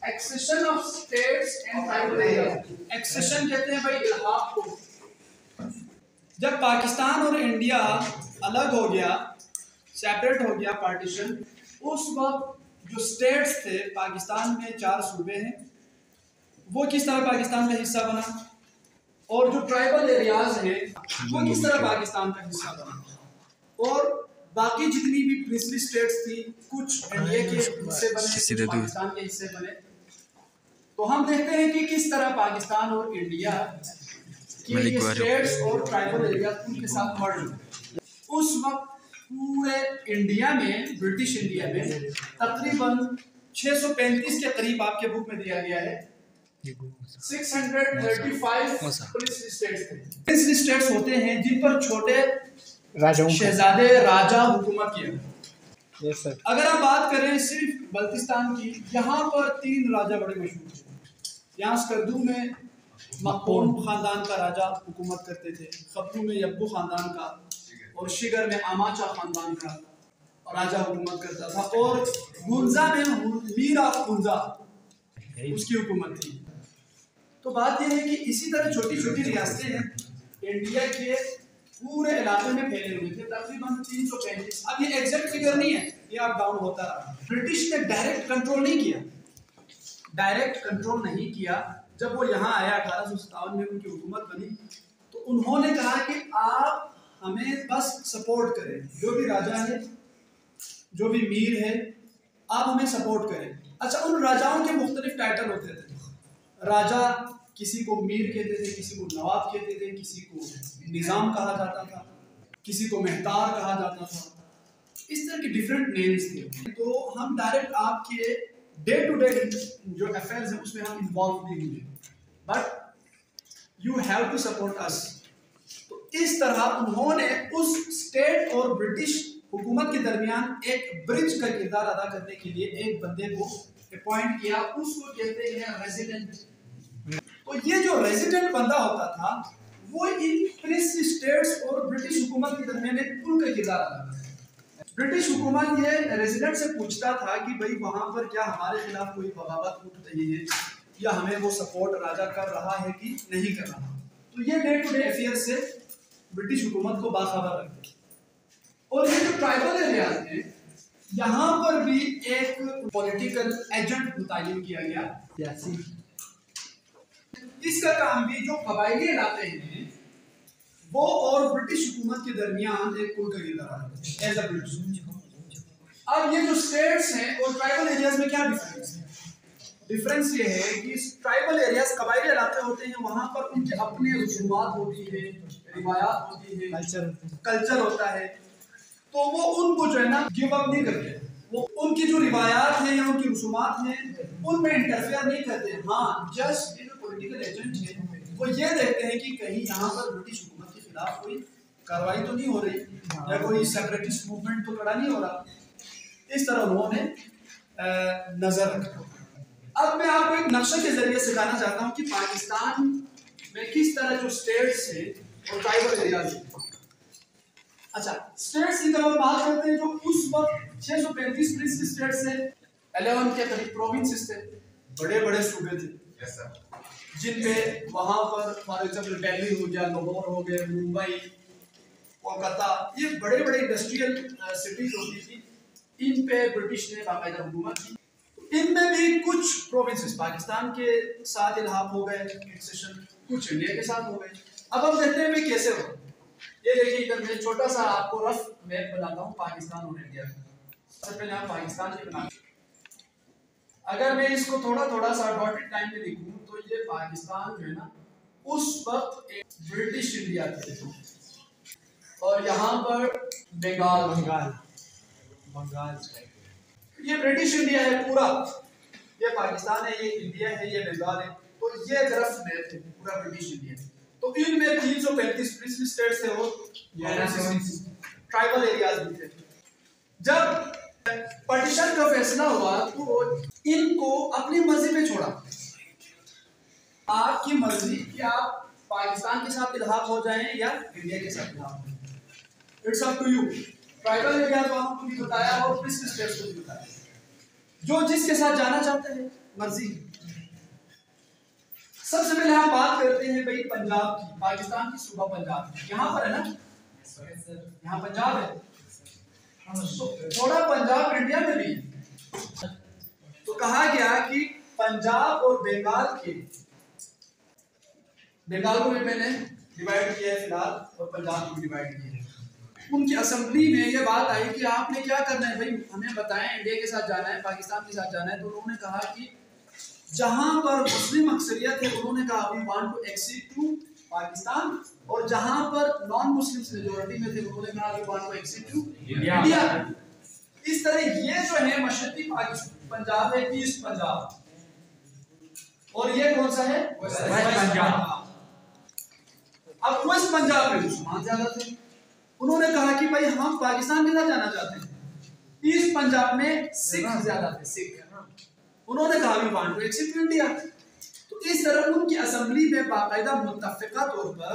Accession of states and tribal areas. Accession कहते हैं भाई इल्हाक को। जब पाकिस्तान और इंडिया अलग हो गया, सेपरेट हो गया, पार्टीशन, उस वक्त जो स्टेट्स थे, पाकिस्तान में 4 सूबे हैं, वो किस तरह पाकिस्तान का हिस्सा बना, और जो ट्राइबल एरियाज हैं वो किस तरह पाकिस्तान का हिस्सा बना, और बाकी जितनी भी प्रिंसली स्टेट्स थी, कुछ इंडिया के हिस्से बने, कुछ पाकिस्तान के हिस्से बने। तो हम देखते हैं कि किस तरह पाकिस्तान और इंडिया के ये स्टेट्स और ट्राइबल एरियाज उनके साथ मर्ज। उस वक्त पूरे इंडिया में, ब्रिटिश इंडिया में तकरीबन 635 के करीब आपके बुक में दिया गया है 635 प्रिंसली स्टेट्स थे। प्रिंसली स्टेट्स होते हैं जिन पर छोटे शहजादे राजा हुकूमत किया। yes, अगर हम बात करें सिर्फ बल्तिस्तान की, यहाँ पर 3 राजा बड़े मशहूर थे। यहाँ स्कर्दू में मकबून खानदान का राजा हुकूमत करते थे, खब्रू में यब्बू खानदान का, और शिगर में आमाचा खानदान का राजा हुकूमत करता था, और गुंजा में मीर ऑफ गुंजा उसकी हुकूमत थी। तो बात यह है कि इसी तरह छोटी छोटी रियासतें हैं इंडिया के पूरे इलाके में फैले हुए थे, तकरीबन 335। अब ये एग्जैक्ट फिगर नहीं है, ये अप डाउन होता रहा। ब्रिटिश ने डायरेक्ट कंट्रोल नहीं किया। जब वो यहाँ आया 1857 में, उनकी हुकूमत बनी, तो उन्होंने कहा कि आप हमें बस सपोर्ट करें, जो भी राजा है, जो भी मीर है, आप हमें सपोर्ट करें। अच्छा, उन राजाओं के मुख्तलिफ टाइटल होते थे। राजा किसी को मीर कहते थे, किसी को नवाब कहते थे, किसी को निज़ाम कहा जाता था, किसी को मेहतार कहा जाता था। इस तरह के डिफरेंट नेम्स थे। तो हम डायरेक्ट आपके डे टू डे जो अफेयर्स हैं उसमें हम इन्वॉल्व नहीं हुए, but you have to support us. तो इस तरह उन्होंने उस स्टेट और ब्रिटिश हुकूमत के दरमियान एक ब्रिज का किरदार अदा करने के लिए एक बंदे को अपॉइंट किया, उसको कहते हैं रेजिडेंट। तो ये जो रेजिडेंट बंदा होता था वो इन प्रिंसली स्टेट्स और ब्रिटिश हुकूमत के दरमियान एक पुल का किरदार अदा करता है। ब्रिटिश हुकूमत ये रेजिडेंट से पूछता था कि भाई वहां पर क्या हमारे खिलाफ कोई बगावत उठ रही है, या हमें वो सपोर्ट राजा कर रहा है कि नहीं कर रहा। तो ये डे टू डे अफेयर से ब्रिटिश हुकूमत को बाखबर रखते। और ये जो ट्राइबल एरियाज हैं, यहाँ पर भी एक पॉलिटिकल एजेंट मुतय्यन किया गया, सियासी। इसका काम भी जो कबायली इलाके हैं वो और ब्रिटिश हुकूमत के दरमियान एक पुल का किरदार एज अ ब्रिटिश। अब ये जो स्टेट्स हैं और ट्राइबल एरियाज में क्या डिफरेंस है? डिफरेंस ये है कि ट्राइबल एरियाज कबायली इलाके होते हैं, वहां पर उनके अपने रसूमात होती है, रिवायात होती है, कल्चर होता है। तो वो उनको जो है ना गिव अप नहीं करते, वो उनकी जो रिवायात है या उनकी रसूमात हैं उनमें इंटरफेयर नहीं करते। हाँ, जस्ट ये जो पॉलिटिकल एजेंट है वो ये देखते हैं कि कहीं यहाँ पर ब्रिटिश हुकूमत के खिलाफ कोई कार्रवाई तो नहीं हो रही, या कोई सेपरेटिस्ट मूवमेंट तो खड़ा नहीं हो रहा। इस तरह उन्होंने नजर रखा। अब मैं आपको एक नक्शे के जरिए सिखाना चाहता हूँ कि पाकिस्तान में किस तरह जो स्टेट्स है और ट्राइबल एरियाज है। अच्छा, स्टेट्स की तरफ बात करते हैं। जो उस वक्त 635 प्रिंसली स्टेट्स है, 11 के करीब प्रोविंसेस थे, बड़े बड़े सूबे थे। yes, जिनपे वहां पर फॉर एग्जाम्पल दिल्ली हो गया, लाहौर हो गए, मुंबई, कोलकाता, ये बड़े बड़े इंडस्ट्रियल सिटीज होती थी। इन पे ब्रिटिश ने बाकायदा हुकूमत की। इनमें भी कुछ प्रोविंसेस पाकिस्तान के साथ इल्हाक हो गए, एक्सेशन, कुछ इंडिया के साथ हो गए। अब हम देखते हैं कैसे हो। ये देखिए, इधर मैं छोटा सा आपको रफ मैप बनाता हूँ पाकिस्तान और इंडिया का। सबसे पहले आप पाकिस्तान के बना, अगर मैं इसको थोड़ा थोड़ा सा डॉटेड लाइन में लिखूं तो ये पाकिस्तान जो है ना उस वक्त एक ब्रिटिश इंडिया थे, और यहाँ पर बंगाल ये ब्रिटिश इंडिया है पूरा। ये पाकिस्तान है, ये इंडिया है, ये बंगाल है। तो ये रफ मैप है पूरा ब्रिटिश इंडिया। तो इनमें 335 प्रिंसली स्टेट्स थे और ट्राइबल एरियाज भी थे। जब पार्टीशन का फैसला हुआ तो इनको अपनी मर्जी पे छोड़ा। आपकी मर्जी कि आप पाकिस्तान के साथ इल्हाक हो जाएं या इंडिया के साथ इल्हाक हो जाएं, it's up to you. Tribal areas वालों को भी बताया और प्रिंसली स्टेट्स को भी बताया, जो जिसके साथ जाना चाहते हैं मर्जी। सबसे पहले हम बात करते हैं भाई पंजाब की, पाकिस्तान की सूबा पंजाब। यहाँ पर है ना, यहाँ पंजाब है, थोड़ा पंजाब इंडिया में भी है। तो कहा गया कि पंजाब और बंगाल के, बंगाल को भी मैंने डिवाइड किया है फिलहाल, और पंजाब को भी डिवाइड किया है। उनकी असेंबली में ये बात आई कि आपने क्या करना है भाई, हमें बताएं, इंडिया के साथ जाना है, पाकिस्तान के साथ जाना है। तो उन्होंने कहा कि जहां पर मुस्लिम अक्सरियत है उन्होंने कहा we want to accede to Pakistan, और जहां पर नॉन मुस्लिम्स मेजॉरिटी में थे उन्होंने कहा we want to accede to India. इस तरह ये जो है मशरकी पंजाब है, ईस्ट पंजाब, और ये कौन सा है, वेस्ट पंजाब। अब वेस्ट पंजाब में मुसलमान ज्यादा थे, उन्होंने कहा कि भाई हम पाकिस्तान के साथ जाना चाहते हैं। ईस्ट पंजाब में सिख ज्यादा थे, सिख, उन्होंने कहा we want to accede to India. तो इस तरह उनकी असेंबली में बाकायदा मुत्तफिका तौर पर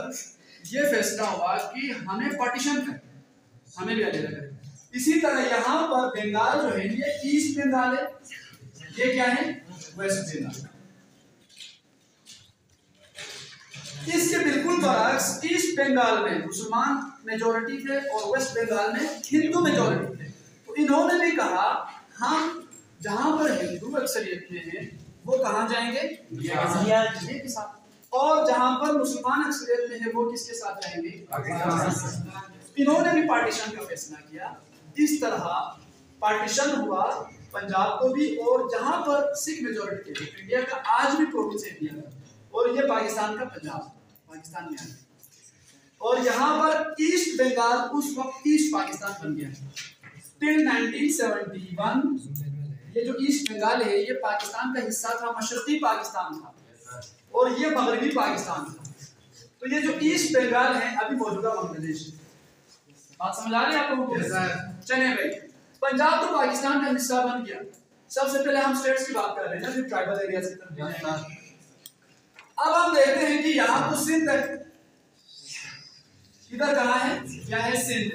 यह फैसला हुआ कि हमें पार्टीशन करें, हमें भी अलग करें। इसी तरह यहाँ पर बंगाल जो है ये ईस्ट बंगाल है, ये क्या है, वेस्ट बंगाल। इसके बिल्कुल बरअक्स ईस्ट बंगाल में मुसलमान मेजॉरिटी थे और वेस्ट बंगाल में हिंदू मेजॉरिटी थे। तो इन्होंने भी कहा हम जहां पर हिंदू अक्सरियत में हैं वो कहां जाएंगे, इंडिया के साथ, और जहां पर मुसलमान अक्सरियत में है वो किसके साथ जाएंगे, इन्होंने भी पार्टीशन का फैसला किया। इस तरह पार्टीशन हुआ पंजाब को भी, और जहां पर सिख मेजॉरिटी है, इंडिया का आज भी प्रोविंस है इंडिया का, और ये पाकिस्तान का पंजाब पाकिस्तान में है, और यहाँ पर ईस्ट बंगाल उस वक्त ईस्ट पाकिस्तान बन गया टिल 1971। ये जो ईस्ट बंगाल है ये पाकिस्तान का हिस्सा था, मशरकी पाकिस्तान था, और ये मगरबी पाकिस्तान था। तो ये जो ईस्ट बंगाल है अभी मौजूदा बांग्लादेश, बात समझ आ रही है आप लोगों को? चलिए भाई, पंजाब तो पाकिस्तान का हिस्सा बन गया। सबसे पहले हम स्टेट्स की बात कर रहे हैं ना, फिर ट्राइबल एरियाज की तरफ जाएंगे। अब हम देखते हैं कि यहाँ तो सिंध है, इधर कहाँ है, क्या है, सिंध।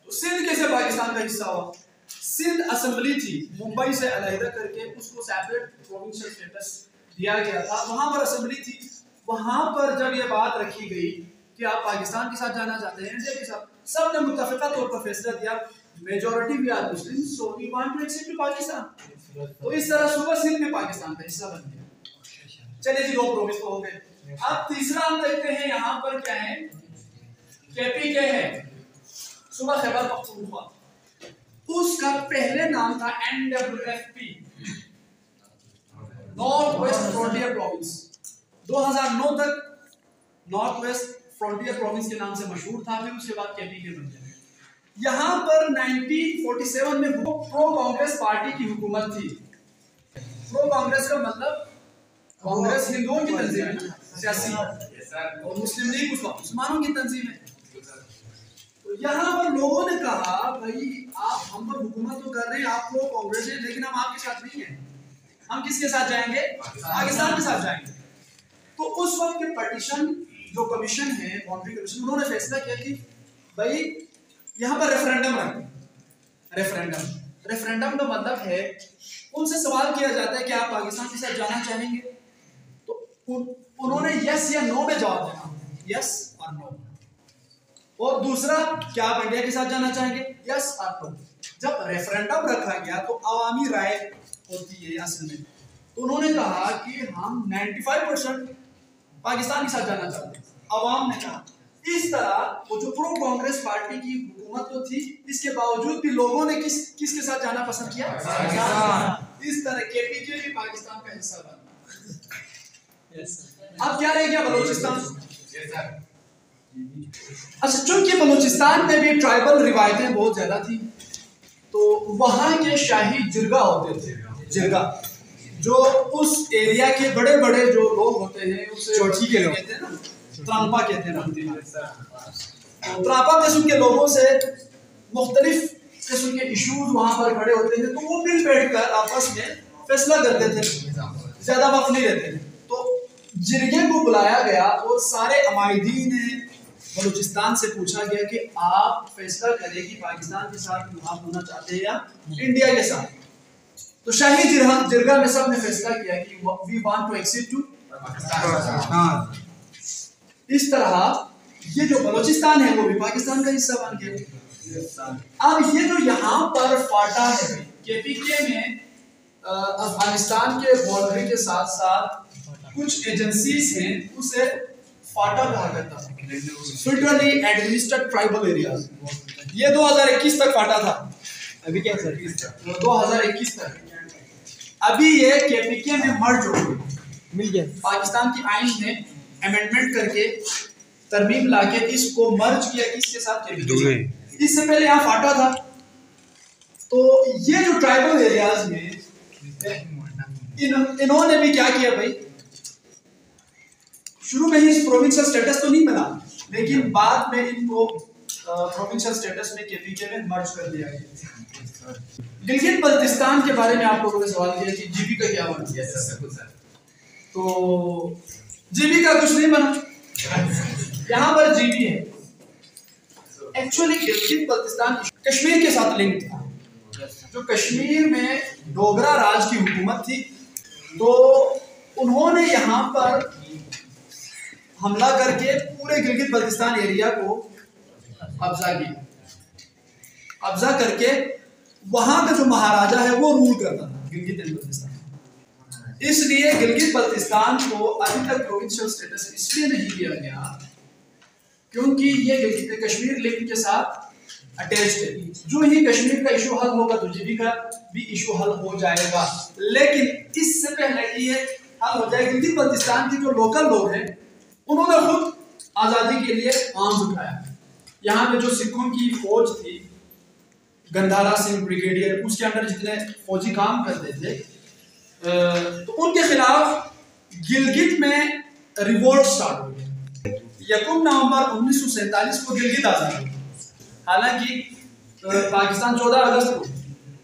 तो सिंध कैसे पाकिस्तान का हिस्सा हुआ? सिंध असेंबली थी, मुंबई से अलग करके उसको सेपरेट प्रोविंशियल स्टेटस दिया गया था, वहां पर असेंबली थी। वहां पर जब ये बात रखी गई कि आप पाकिस्तान के साथ जाना चाहते हैं, इंडिया के साथ, सब ने मुत्तफिका तौर पर फैसला दिया, मेजॉरिटी भी are Muslim, so we want to accept to Pakistan. तो इस तरह सुबह सिंध में पाकिस्तान का हिस्सा बन गया। चलिए जी, 2 प्रोविंस तो हो गए। अब तीसरा हम देखते हैं यहाँ पर क्या है, केपी के है, सुबह खैबर पख्तूनख्वा। उसका पहले नाम था NWFP, north west frontier province. 2009 तक नॉर्थ वेस्ट फ्रंटियर प्रोविंस के नाम से मशहूर था, फिर उसके बाद केपी के बन गया। यहाँ पर 1947 में प्रो कांग्रेस पार्टी की हुकूमत थी। प्रो कांग्रेस का मतलब कांग्रेस हिंदुओं की तंजीम है, सियासी, और मुस्लिम लीग मुसलमानों की तंजीम है। तो यहाँ पर लोगों ने कहा भाई आप हम पर हुकूमत तो कर रहे हैं, आप लोग कांग्रेस है, लेकिन हम आपके साथ नहीं है, हम किसके साथ जाएंगे, पाकिस्तान के साथ जाएंगे। तो उस वक्त के पार्टीशन जो कमीशन है, बाउंड्री कमीशन, उन्होंने फैसला किया कि भाई यहाँ पर रेफरेंडम रखें। रेफरेंडम का मतलब है उनसे सवाल किया जाता है कि आप पाकिस्तान के साथ जाना चाहेंगे, तो उन्होंने यस या नो में जवाब देना, यस और नो। और दूसरा, क्या आप इंडिया के साथ जाना चाहेंगे, यस और नो। जब रेफरेंडम रखा गया तो अवामी राय होती है असल में, तो उन्होंने कहा कि हम 95% पाकिस्तान के साथ जाना चाहते हैं, अवाम ने कहा। इस तरह वो जो प्रो कांग्रेस पार्टी की हुकूमत तो थी, इसके बावजूद भी लोगों ने किसके साथ जाना पसंद किया, इस तरह केपीके भी पाकिस्तान का हिस्सा बना। अब क्या रह गया, बलूचिस्तान। अच्छा, चूंकि बलूचिस्तान में भी ट्राइबल रिवायतें बहुत ज्यादा थी, तो वहां के शाही जिरगा होते थे, जिरगा जो उस एरिया के बड़े बड़े जो लोग होते हैं उसे चौथी के लोग कहते हैं ना, त्रापा कहते हैं। त्रापा किस्म के लोगों से मुख्तलिफ किस्म के इश्यूज वहां पर खड़े होते हैं, तो वो मिल बैठ कर आपस में फैसला करते थे, ज्यादा वक्त नहीं रहते थे। तो जिरगे को बुलाया गया और सारे अमायदीन बलूचिस्तान से पूछा गया कि आप फैसला करें कि पाकिस्तान के साथ इल्हाक होना चाहते हैं या इंडिया के साथ। तो शाही जिरगा में सबने फैसला किया कि we want to accede to Pakistan. इस तरह ये जो बलोचिस्तान है वो भी पाकिस्तान का हिस्सा बन गया। अब ये जो यहाँ पर फाटा है केपीके में अफगानिस्तान के बाउंड्री के साथ साथ कुछ एजेंसीज हैं, उसे फाटा कहा करता है, फेडरली एडमिनिस्ट्रेटेड ट्राइबल एरियाज। ये 2021 तक फाटा था, अभी क्या सर 2021 तक। अभी ये केपीके में मर्ज हो गई, मिल गया। पाकिस्तान की आइन में अमेंडमेंट करके तरमीम लाके इसको मर्ज किया किसके साथ, केपीके। इससे पहले यहाँ फाटा था। तो ये जो ट्राइबल एरियाज में इन्होंने भी क्या किया भाई, शुरू में ही इस प्रोविंशियल स्टेटस तो नहीं मिला, लेकिन बाद में इनको प्रोविंशियल स्टेटस में केपीके में मर्ज कर दिया गया। गिलगित बल्तिस्तान के बारे में आप लोगों ने सवाल किया कि जीबी का क्या बना। तो जीबी का कुछ नहीं बना, यहाँ पर जीबी है। एक्चुअली गिलगित बल्तिस्तान कश्मीर के साथ लिंक था। जो कश्मीर में डोगरा राज की हुकूमत थी, तो उन्होंने यहाँ पर हमला करके पूरे गिलगित बल्तिस्तान एरिया को कब्जा किया। कब्जा करके वहां का जो महाराजा है वो रूल करता था गिलगित बल्तिस्तान। इसलिए गिलगित बल्तिस्तान को अभी तक प्रोविंशियल स्टेटस इसलिए नहीं दिया गया क्योंकि ये गिलगित कश्मीर लिंक के साथ अटैच्ड है। जो ही कश्मीर का इशू हल होगा तो जीबी का भी इशू हल हो जाएगा। लेकिन इससे पहले कि ये हल हो जाए, गिलगित बल्तिस्तान के जो लोकल लोग हैं उन्होंने खुद आज़ादी के लिए आर्म्स उठाया। यहाँ पे जो सिखों की फौज थी, गंधारा सिंह ब्रिगेडियर, उसके अंदर जितने फौजी काम करते थे, तो उनके खिलाफ गिलगित में रिवोल्ट स्टार्ट हो गया। 1 नवंबर 1947 को गिलगित आजाद हुआ। हालांकि पाकिस्तान 14 अगस्त को,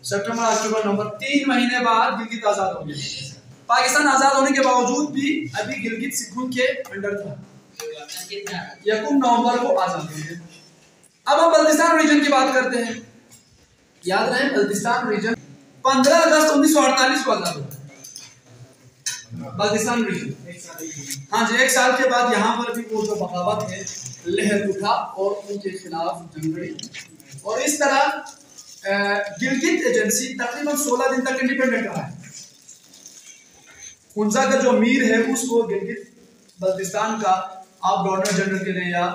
सितंबर अक्टूबर नवंबर 3 महीने बाद गिलगित आजाद हो गया। पाकिस्तान आजाद होने के बावजूद भी अभी गिलगित सिखों के अंडर था। 1 नवंबर को आजाद हो गया। अब हम बल्तिस्तान रीजन की बात करते हैं। याद रहे बल्तिस्तान रीजन 15 अगस्त 1948 को आजाद हुआ। बल्तिस्तान रीजन, हाँ जी, 1 साल के बाद यहाँ पर भी वो जो बगावत है, लहर उठा और उनके खिलाफ जंग लड़ी। और इस तरह गिलगित एजेंसी तकरीबन 16 दिन तक इंडिपेंडेंट रहा है। हुंजा का जो मीर है उसको गिलगित बल्तिस्तान का आप गवर्नर जनरल के लिए या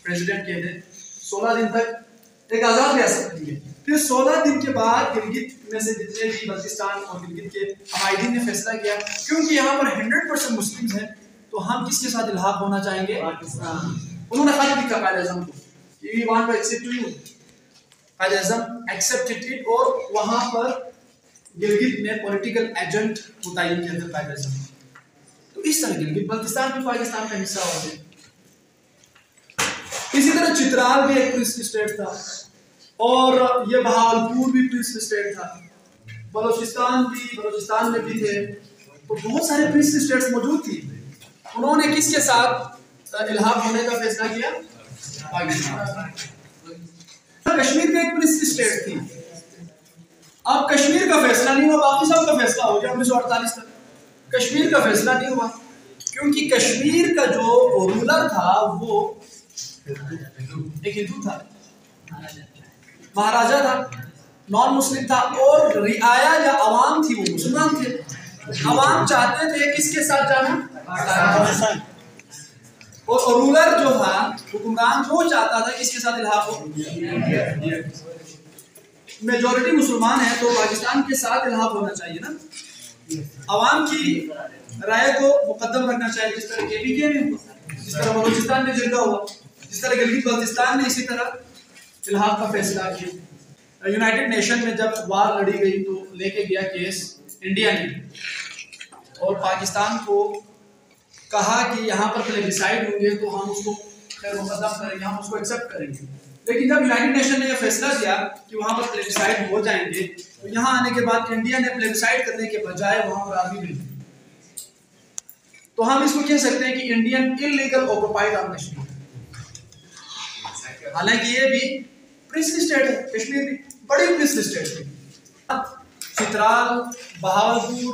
प्रेसिडेंट के लिए 16 दिन तक एक आजाद रियासत दी है। फिर 16 दिन के बाद गिलगित में से जितने भी बल्तिस्तान और गिलगित के हमायदीन ने फैसला किया, क्योंकि यहाँ पर 100% मुस्लिम हैं, तो हम किसके साथ इल्हाक होना चाहेंगे, पाकिस्तान। उन्होंने खत लिखा कायद-ए-आज़म को कि we want to accept you. Quaid-e-Azam accepted it और वहां पर गिलगित में पॉलिटिकल एजेंट मुतय्यन किया था कायद-ए-आज़म। तो इस तरह गिलगित बल्तिस्तान भी पाकिस्तान का हिस्सा हो गया। इसी तरह चित्राल भी एक प्रिंसली स्टेट था और ये बहावलपुर भी प्रिंसली स्टेट था। बलोचिस्तान में भी थे। तो बहुत सारे प्रिंसली स्टेट्स मौजूद थी। उन्होंने किसके साथ इल्हाक होने का फैसला किया, पाकिस्तान। कश्मीर में एक प्रिंसली स्टेट थी। अब कश्मीर का फैसला नहीं हुआ, बाकी सब का फैसला हो गया 1948 तक। कश्मीर का फैसला नहीं हुआ क्योंकि कश्मीर का जो रूलर था वो एक हिंदू था, महाराजा था, नॉन मुस्लिम था, और रियाया या अवाम थी वो मुसलमान थे। अवाम चाहते थे किसके साथ जाना, पाकिस्तान। और रूलर जो था, हुक्मरान, वो चाहता था किसके साथ इल्हाक हो, मेजॉरिटी मुसलमान है तो पाकिस्तान के साथ इल्हाक होना चाहिए ना। अवाम की राय को मुकद्दम रखना चाहिए, जिस तरह केपीके में हुआ, जिस तरह बलोचिस्तान में जिरगा हुआ, जिस तरह गिलगित बल्तिस्तान ने इसी तरह इल्हाक का फैसला किया। यूनाइटेड नेशन में जब वार लड़ी गई तो लेके गया केस इंडिया ने और पाकिस्तान को कहा कि यहाँ पर प्लेबिसाइड होंगे तो हम उसको खैर मुकद्दम करेंगे, हम उसको एक्सेप्ट करेंगे। लेकिन जब यूनाइटेड नेशन ने यह फैसला किया कि वहाँ पर प्लेबिसाइड हो जाएंगे, तो यहाँ आने के बाद इंडिया ने प्लेबिसाइड करने के बजाय वहाँ पर आर्मी भेजी। तो हम इसको कह सकते हैं कि Indian illegal occupied of Kashmir. हालांकि ये भी प्रिंसली स्टेट है, कश्मीर भी बड़ी प्रिंसली स्टेट है। चित्राल, बहावलपुर,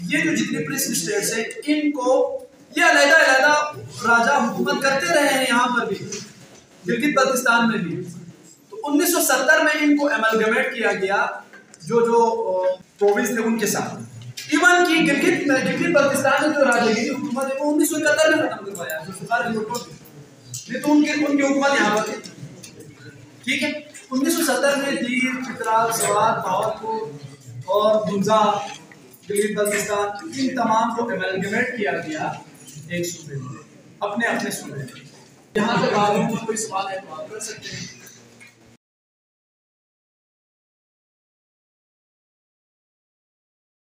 ये जो जितने प्रिंस स्टेट्स हैं इनको ये अलग-अलग राजा हुकूमत करते रहे हैं, यहाँ पर भी गिलगित बल्तिस्तान में भी। तो 1970 में इनको एमलगमेट किया गया जो प्रोविंस थे उनके साथ। इवन की गिलगित बल्तिस्तान में जो राजागिरी हुकूमत है वो 1971 में खत्म करवाया, जो सुखार नहीं तो उनकी हुकूमत यहाँ पर थी। ठीक है, 1970 में दीर, चित्राल, सवात, बहावलपुर और गुंजा, गिलगित बल्तिस्तान, इन तमाम को एमलगमेट किया गया एक सूबे में, अपने सूबे में। यहाँ तक आप कोई सवाल है तो आप कर सकते हैं।